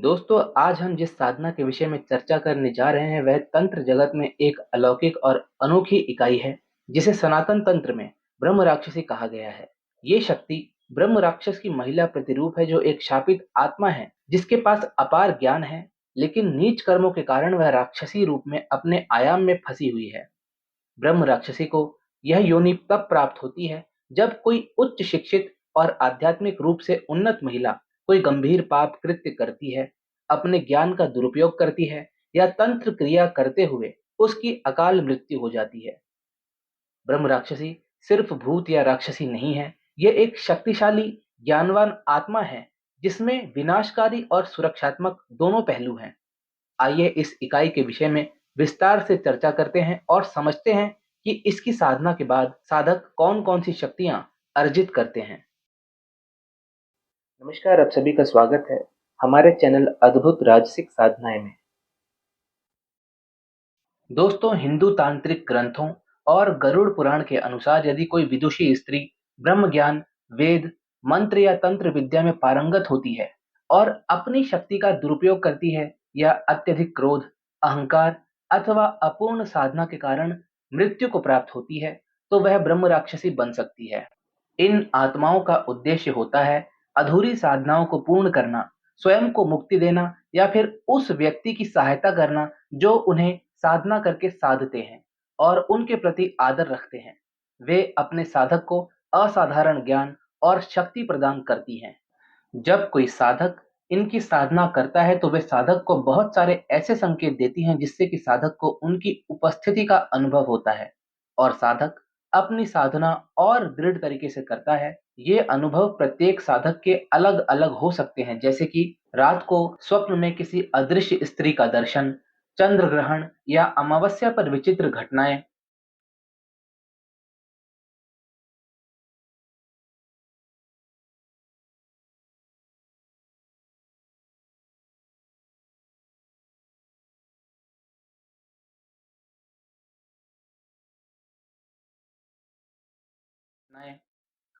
दोस्तों, आज हम जिस साधना के विषय में चर्चा करने जा रहे हैं वह तंत्र जगत में एक अलौकिक और अनोखी इकाई है जिसे सनातन तंत्र में ब्रह्म राक्षसी कहा गया है। ये शक्ति ब्रह्म राक्षस की महिला प्रतिरूप है जो एक शापित आत्मा है जिसके पास अपार ज्ञान है, लेकिन नीच कर्मों के कारण वह राक्षसी रूप में अपने आयाम में फंसी हुई है। ब्रह्म राक्षसी को यह योनि तब प्राप्त होती है जब कोई उच्च शिक्षित और आध्यात्मिक रूप से उन्नत महिला कोई गंभीर पाप कृत्य करती है, अपने ज्ञान का दुरुपयोग करती है या तंत्र क्रिया करते हुए उसकी अकाल मृत्यु हो जाती है। ब्रह्म राक्षसी सिर्फ भूत या राक्षसी नहीं है, यह एक शक्तिशाली ज्ञानवान आत्मा है जिसमें विनाशकारी और सुरक्षात्मक दोनों पहलू हैं। आइए इस इकाई के विषय में विस्तार से चर्चा करते हैं और समझते हैं कि इसकी साधना के बाद साधक कौन कौन सी शक्तियां अर्जित करते हैं। नमस्कार, आप सभी का स्वागत है हमारे चैनल अद्भुत राजसिक साधनाएं में। दोस्तों, हिंदू तांत्रिक ग्रंथों और गरुड़ पुराण के अनुसार यदि कोई विदुषी स्त्री ब्रह्म ज्ञान, वेद, मंत्र या तंत्र विद्या में पारंगत होती है और अपनी शक्ति का दुरुपयोग करती है या अत्यधिक क्रोध, अहंकार अथवा अपूर्ण साधना के कारण मृत्यु को प्राप्त होती है, तो वह ब्रह्म राक्षसी बन सकती है। इन आत्माओं का उद्देश्य होता है अधूरी साधनाओं को पूर्ण करना, स्वयं को मुक्ति देना या फिर उस व्यक्ति की सहायता करना जो उन्हें साधना करके साधते हैं और उनके प्रति आदर रखते हैं। वे अपने साधक को असाधारण ज्ञान और शक्ति प्रदान करती हैं। जब कोई साधक इनकी साधना करता है तो वे साधक को बहुत सारे ऐसे संकेत देती हैं जिससे कि साधक को उनकी उपस्थिति का अनुभव होता है और साधक अपनी साधना और दृढ़ तरीके से करता है। ये अनुभव प्रत्येक साधक के अलग अलग हो सकते हैं, जैसे कि रात को स्वप्न में किसी अदृश्य स्त्री का दर्शन, चंद्र ग्रहण या अमावस्या पर विचित्र घटनाएं।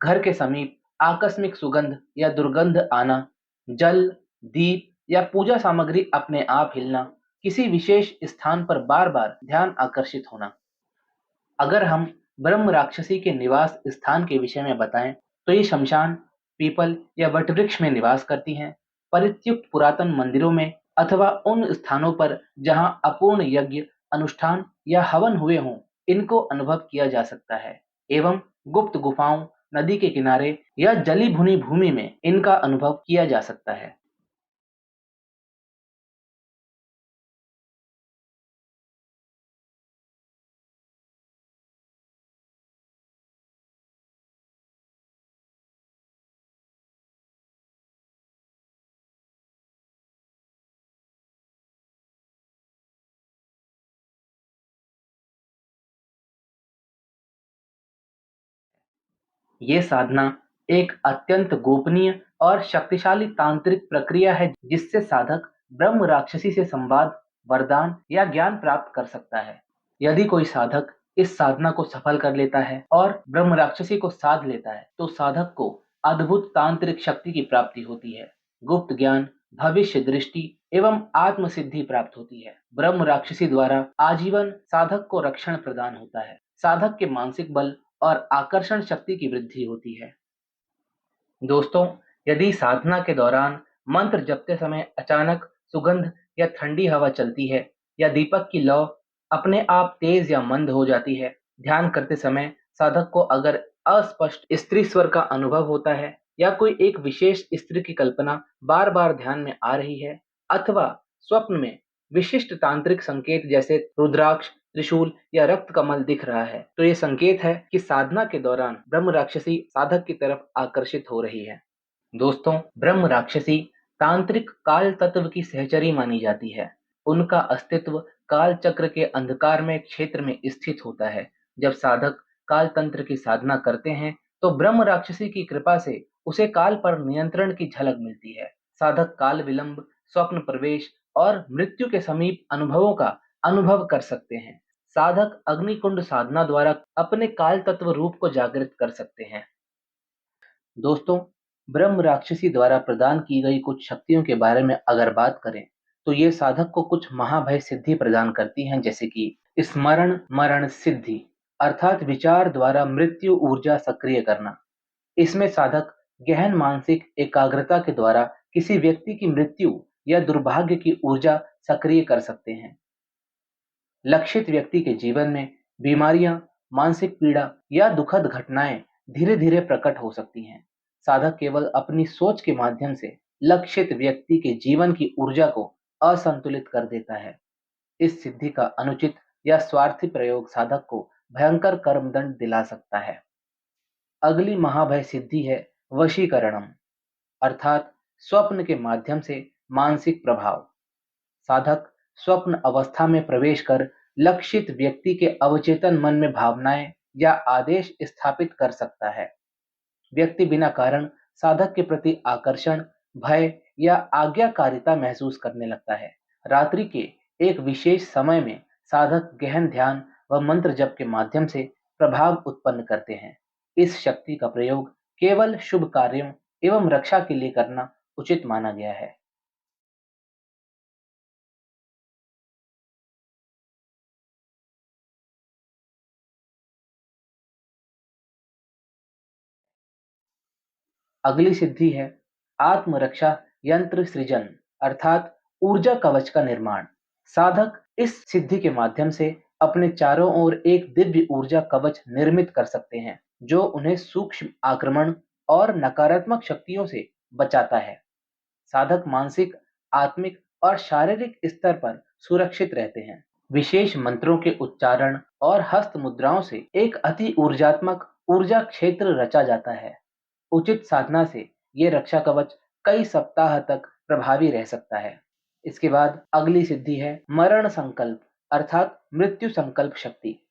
घर के समीप आकस्मिक सुगंध या दुर्गंध आना, जल, दीप या पूजा सामग्री अपने आप हिलना, किसी विशेष स्थान पर बार बार ध्यान आकर्षित होना। अगर हम ब्रह्म राक्षसी के निवास स्थान के विषय में बताएं तो ये शमशान, पीपल या वटवृक्ष में निवास करती हैं, परित्युक्त पुरातन मंदिरों में अथवा उन स्थानों पर जहां अपूर्ण यज्ञ, अनुष्ठान या हवन हुए हों, इनको अनुभव किया जा सकता है। एवं गुप्त गुफाओं, नदी के किनारे या जली भुनी भूमि में इनका अनुभव किया जा सकता है। ये साधना एक अत्यंत गोपनीय और शक्तिशाली तांत्रिक प्रक्रिया है जिससे साधक ब्रह्म राक्षसी से संवाद, वरदान या ज्ञान प्राप्त कर सकता है। यदि कोई साधक इस साधना को सफल कर लेता है और ब्रह्म राक्षसी को साध लेता है तो साधक को अद्भुत तांत्रिक शक्ति की प्राप्ति होती है, गुप्त ज्ञान, भविष्य दृष्टि एवं आत्म सिद्धि प्राप्त होती है। ब्रह्म राक्षसी द्वारा आजीवन साधक को रक्षण प्रदान होता है, साधक के मानसिक बल और आकर्षण शक्ति की वृद्धि होती है। दोस्तों, यदि साधना के दौरान मंत्र जपते समय अचानक सुगंध या ठंडी हवा चलती है या दीपक की लौ अपने आप तेज या मंद हो जाती है, ध्यान करते समय साधक को अगर अस्पष्ट स्त्री स्वर का अनुभव होता है या कोई एक विशेष स्त्री की कल्पना बार बार ध्यान में आ रही है अथवा स्वप्न में विशिष्ट तांत्रिक संकेत जैसे रुद्राक्ष, त्रिशूल या रक्त कमल दिख रहा है, तो ये संकेत है कि साधना के दौरान ब्रह्म राक्षसी साधक की तरफ आकर्षित हो रही है। दोस्तों, ब्रह्म राक्षसी तांत्रिक काल तत्व की सहचरी मानी जाती है। उनका अस्तित्व काल चक्र के अंधकारमय क्षेत्र में स्थित होता है। जब साधक काल तंत्र की साधना करते हैं तो ब्रह्म राक्षसी की कृपा से उसे काल पर नियंत्रण की झलक मिलती है। साधक काल विलंब, स्वप्न प्रवेश और मृत्यु के समीप अनुभवों का अनुभव कर सकते हैं। साधक अग्निकुंड साधना द्वारा अपने काल तत्व रूप को जागृत कर सकते हैं। दोस्तों, ब्रह्म राक्षसी द्वारा प्रदान की गई कुछ शक्तियों के बारे में अगर बात करें, तो ये साधक को कुछ महाभय सिद्धि प्रदान करती हैं, जैसे कि स्मरण मरण सिद्धि, अर्थात विचार द्वारा मृत्यु ऊर्जा सक्रिय करना। इसमें साधक गहन मानसिक एकाग्रता के द्वारा किसी व्यक्ति की मृत्यु या दुर्भाग्य की ऊर्जा सक्रिय कर सकते हैं। लक्षित व्यक्ति के जीवन में बीमारियां, मानसिक पीड़ा या दुखद घटनाएं धीरे धीरे प्रकट हो सकती हैं। साधक केवल अपनी सोच के माध्यम से लक्षित व्यक्ति के जीवन की ऊर्जा को असंतुलित कर देता है। इस सिद्धि का अनुचित या स्वार्थी प्रयोग साधक को भयंकर कर्मदंड दिला सकता है। अगली महाभय सिद्धि है वशीकरणम, अर्थात स्वप्न के माध्यम से मानसिक प्रभाव। साधक स्वप्न अवस्था में प्रवेश कर लक्षित व्यक्ति के अवचेतन मन में भावनाएं या आदेश स्थापित कर सकता है। व्यक्ति बिना कारण साधक के प्रति आकर्षण, भय या आज्ञाकारिता महसूस करने लगता है। रात्रि के एक विशेष समय में साधक गहन ध्यान व मंत्र जप के माध्यम से प्रभाव उत्पन्न करते हैं। इस शक्ति का प्रयोग केवल शुभ कार्यों एवं रक्षा के लिए करना उचित माना गया है। अगली सिद्धि है आत्मरक्षा यंत्र सृजन, अर्थात ऊर्जा कवच का निर्माण। साधक इस सिद्धि के माध्यम से अपने चारों ओर एक दिव्य ऊर्जा कवच निर्मित कर सकते हैं, जो उन्हें सूक्ष्म आक्रमण और नकारात्मक शक्तियों से बचाता है। साधक मानसिक, आत्मिक और शारीरिक स्तर पर सुरक्षित रहते हैं। विशेष मंत्रों के उच्चारण और हस्त मुद्राओं से एक अति ऊर्जात्मक ऊर्जा क्षेत्र रचा जाता है। उचित साधना से ये रक्षा कवच कई सप्ताह तक प्रभावी रह सकता है। इसके बाद अगली सिद्धि है मरण संकल्प, अर्थात मृत्यु संकल्प शक्ति।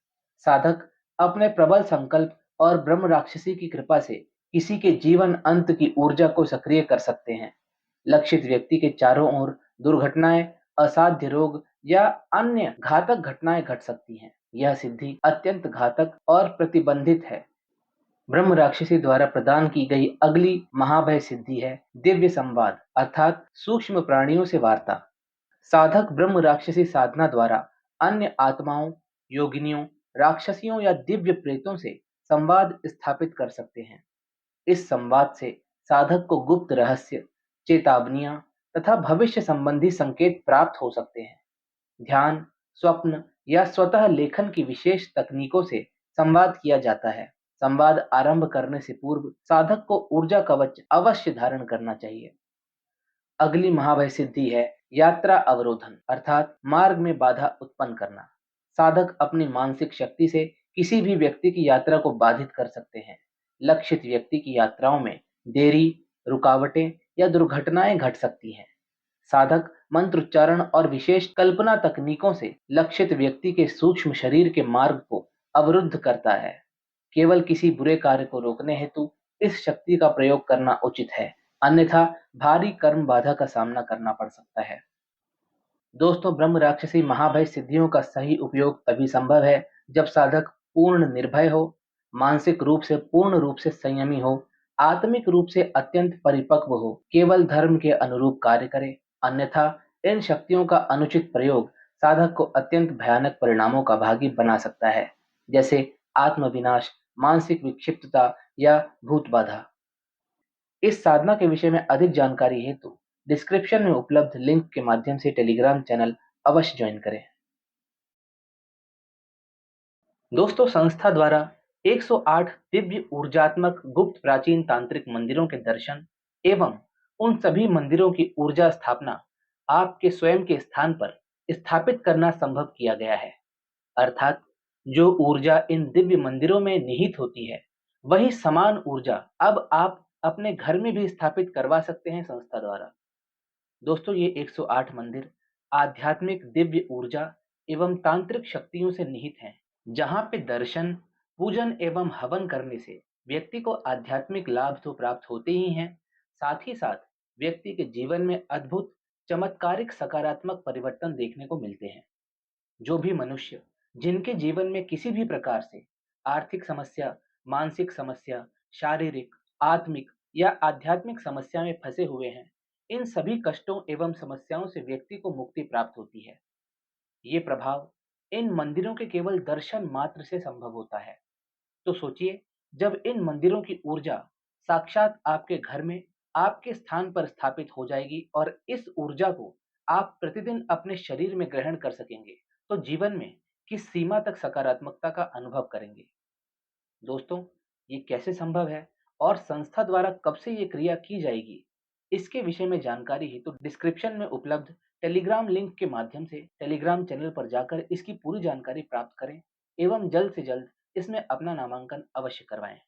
साधक अपने प्रबल संकल्प और ब्रह्म राक्षसी की कृपा से किसी के जीवन अंत की ऊर्जा को सक्रिय कर सकते हैं। लक्षित व्यक्ति के चारों ओर दुर्घटनाएं, असाध्य रोग या अन्य घातक घटनाएं घट सकती हैं। यह सिद्धि अत्यंत घातक और प्रतिबंधित है। ब्रह्म राक्षसी द्वारा प्रदान की गई अगली महाभय सिद्धि है दिव्य संवाद, अर्थात सूक्ष्म प्राणियों से वार्ता। साधक ब्रह्म राक्षसी साधना द्वारा अन्य आत्माओं, योगिनियों, राक्षसियों या दिव्य प्रेतों से संवाद स्थापित कर सकते हैं। इस संवाद से साधक को गुप्त रहस्य, चेतावनियां तथा भविष्य संबंधी संकेत प्राप्त हो सकते हैं। ध्यान, स्वप्न या स्वतः लेखन की विशेष तकनीकों से संवाद किया जाता है। संवाद आरंभ करने से पूर्व साधक को ऊर्जा कवच अवश्य धारण करना चाहिए। अगली महाभय सिद्धि है यात्रा अवरोधन, अर्थात मार्ग में बाधा उत्पन्न करना। साधक अपनी मानसिक शक्ति से किसी भी व्यक्ति की यात्रा को बाधित कर सकते हैं। लक्षित व्यक्ति की यात्राओं में देरी, रुकावटें या दुर्घटनाएं घट सकती हैं। साधक मंत्रोच्चारण और विशेष कल्पना तकनीकों से लक्षित व्यक्ति के सूक्ष्म शरीर के मार्ग को अवरुद्ध करता है। केवल किसी बुरे कार्य को रोकने हेतु इस शक्ति का प्रयोग करना उचित है, अन्यथा भारी कर्म बाधा का सामना करना पड़ सकता है। दोस्तों, ब्रह्म राक्षसी महाभय सिद्धियों का सही उपयोग तभी संभव है जब साधक पूर्ण निर्भय हो, मानसिक रूप से पूर्ण रूप से संयमी हो, आत्मिक रूप से अत्यंत परिपक्व हो, केवल धर्म के अनुरूप कार्य करे। अन्यथा इन शक्तियों का अनुचित प्रयोग साधक को अत्यंत भयानक परिणामों का भागी बना सकता है, जैसे आत्मविनाश, मानसिक विक्षिप्तता या भूत बाधा। इस साधना के विषय में अधिक जानकारी हेतु डिस्क्रिप्शन में उपलब्ध लिंक के माध्यम से टेलीग्राम चैनल अवश्य ज्वाइन करें। दोस्तों, संस्था द्वारा 108 दिव्य ऊर्जात्मक गुप्त प्राचीन तांत्रिक मंदिरों के दर्शन एवं उन सभी मंदिरों की ऊर्जा स्थापना आपके स्वयं के स्थान पर स्थापित करना संभव किया गया है। अर्थात जो ऊर्जा इन दिव्य मंदिरों में निहित होती है, वही समान ऊर्जा अब आप अपने घर में भी स्थापित करवा सकते हैं संस्था द्वारा। दोस्तों, ये 108 मंदिर आध्यात्मिक दिव्य ऊर्जा एवं तांत्रिक शक्तियों से निहित हैं, जहाँ पे दर्शन, पूजन एवं हवन करने से व्यक्ति को आध्यात्मिक लाभ तो प्राप्त होते ही हैं, साथ ही साथ व्यक्ति के जीवन में अद्भुत चमत्कारिक सकारात्मक परिवर्तन देखने को मिलते हैं। जो भी मनुष्य जिनके जीवन में किसी भी प्रकार से आर्थिक समस्या, मानसिक समस्या, शारीरिक, आत्मिक या आध्यात्मिक समस्या में फंसे हुए हैं, इन सभी कष्टों एवं समस्याओं से व्यक्ति को मुक्ति प्राप्त होती है। ये प्रभाव इन मंदिरों के केवल दर्शन मात्र से संभव होता है। तो सोचिए, जब इन मंदिरों की ऊर्जा साक्षात आपके घर में, आपके स्थान पर स्थापित हो जाएगी और इस ऊर्जा को आप प्रतिदिन अपने शरीर में ग्रहण कर सकेंगे, तो जीवन में किस सीमा तक सकारात्मकता का अनुभव करेंगे। दोस्तों, ये कैसे संभव है और संस्था द्वारा कब से ये क्रिया की जाएगी, इसके विषय में जानकारी हेतु डिस्क्रिप्शन में उपलब्ध टेलीग्राम लिंक के माध्यम से टेलीग्राम चैनल पर जाकर इसकी पूरी जानकारी प्राप्त करें एवं जल्द से जल्द इसमें अपना नामांकन अवश्य करवाएं।